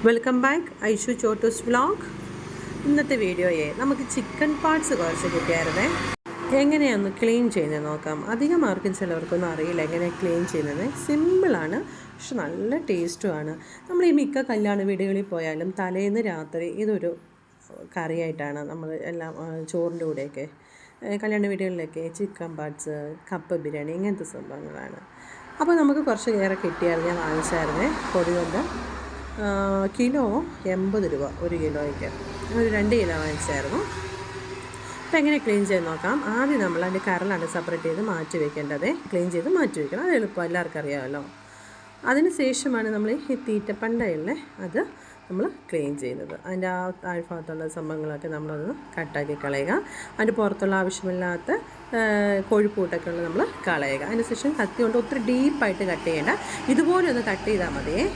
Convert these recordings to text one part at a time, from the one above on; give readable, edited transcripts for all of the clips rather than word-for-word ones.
Welcome back Aishu Chottu's vlog. ഇന്നത്തെ വീഡിയോയെ നമുക്ക് ചിക്കൻ പാർട്സ് കുറച്ച് കിട്ടിയായിരുന്നേ. എങ്ങനെയാണ് ക്ലീൻ ചെയ്യുന്നത് നോക്കാം. അധികം ആർക്കും ചിലവർക്കൊന്നും അറിയില്ല എങ്ങനെ ക്ലീൻ ചെയ്യുന്നത്. സിമ്പിളാണ്, പക്ഷെ നല്ല ടേസ്റ്റുമാണ്. നമ്മൾ ഈ മിക്ക കല്യാണ വീടുകളിൽ പോയാലും തലേന്ന് രാത്രി ഇതൊരു കറിയായിട്ടാണ് നമ്മൾ എല്ലാം ചോറിൻ്റെ കൂടെയൊക്കെ കല്യാണ വീടുകളിലൊക്കെ ചിക്കൻ പാർട്സ്, കപ്പ ബിരിയാണി ഇങ്ങനത്തെ സംഭവങ്ങളാണ്. അപ്പോൾ നമുക്ക് കുറച്ച് ഏറെ കിട്ടിയായിരുന്നു. ഞാൻ വാങ്ങിച്ചായിരുന്നേ പൊടി കൊണ്ട്. കിലോ 80 രൂപ, 1 കിലോയ്ക്ക്. ഒരു 2 കിലോ വാങ്ങിച്ചായിരുന്നു. അപ്പോൾ എങ്ങനെ ക്ലീൻ ചെയ്ത് നോക്കാം. ആദ്യം നമ്മൾ അതിൻ്റെ കരളാണ് സെപ്പറേറ്റ് ചെയ്ത് മാറ്റി വയ്ക്കേണ്ടത്. ക്ലീൻ ചെയ്ത് മാറ്റി വയ്ക്കണം, അത് എളുപ്പം, എല്ലാവർക്കും അറിയാമല്ലോ. അതിന് ശേഷമാണ് നമ്മൾ ഈ തീറ്റപ്പണ്ടയല്ലേ അത് നമ്മൾ ക്ലീൻ ചെയ്യുന്നത്. അതിൻ്റെ ആ താഴ്ഭാഗത്തുള്ള സംഭവങ്ങളൊക്കെ നമ്മളൊന്ന് കട്ടാക്കി കളയുക. അതിൻ്റെ പുറത്തുള്ള ആവശ്യമില്ലാത്ത കൊഴുപ്പൂട്ടൊക്കെ ഉള്ള നമ്മൾ കളയുക. അതിന് ശേഷം കത്തി കൊണ്ട് ഒത്തിരി ഡീപ്പായിട്ട് കട്ട് ചെയ്യേണ്ട, ഇതുപോലെ ഒന്ന് കട്ട് ചെയ്താൽ മതിയേ.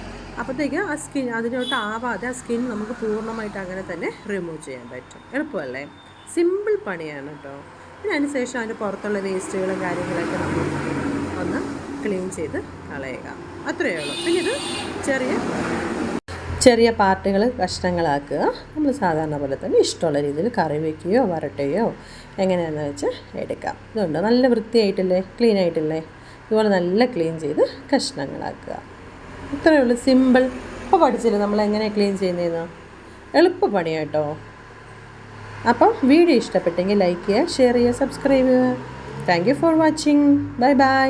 അപ്പോഴത്തേക്ക് ആ സ്കിൻ അതിനോട്ട് ആവാതെ ആ സ്കിൻ നമുക്ക് പൂർണ്ണമായിട്ട് അങ്ങനെ തന്നെ റിമൂവ് ചെയ്യാൻ പറ്റും. എളുപ്പമല്ലേ, സിമ്പിൾ പണിയാണ് കേട്ടോ. പിന്നെ അതിന് ശേഷം അതിൻ്റെ പുറത്തുള്ള വേസ്റ്റുകളും കാര്യങ്ങളൊക്കെ നമ്മൾ ഒന്ന് ക്ലീൻ ചെയ്ത് കളയുക, അത്രയേ ഉള്ളൂ. പിന്നെ ഇത് ചെറിയ പാർട്ടുകൾ കഷ്ണങ്ങളാക്കുക. നമ്മൾ സാധാരണ പോലെ തന്നെ ഇഷ്ടമുള്ള രീതിയിൽ കറി വയ്ക്കുകയോ വരട്ടുകയോ എങ്ങനെയാണെന്ന് വെച്ച് എടുക്കാം. ഇതുണ്ട്, നല്ല വൃത്തിയായിട്ടില്ലേ, ക്ലീൻ ആയിട്ടില്ലേ, ഇതുപോലെ നല്ല ക്ലീൻ ചെയ്ത് കഷ്ണങ്ങളാക്കുക. ഇത്രയേ ഉള്ളൂ, സിമ്പിൾ. ഇപ്പോൾ പഠിച്ചില്ലേ നമ്മൾ എങ്ങനെ ക്ലീൻ ചെയ്യുന്നതെന്ന്. എളുപ്പ പണിയാണ് കേട്ടോ. അപ്പം വീഡിയോ ഇഷ്ടപ്പെട്ടെങ്കിൽ ലൈക്ക് ചെയ്യുക, ഷെയർ ചെയ്യുക, സബ്സ്ക്രൈബ് ചെയ്യുക. Thank you for watching. Bye bye.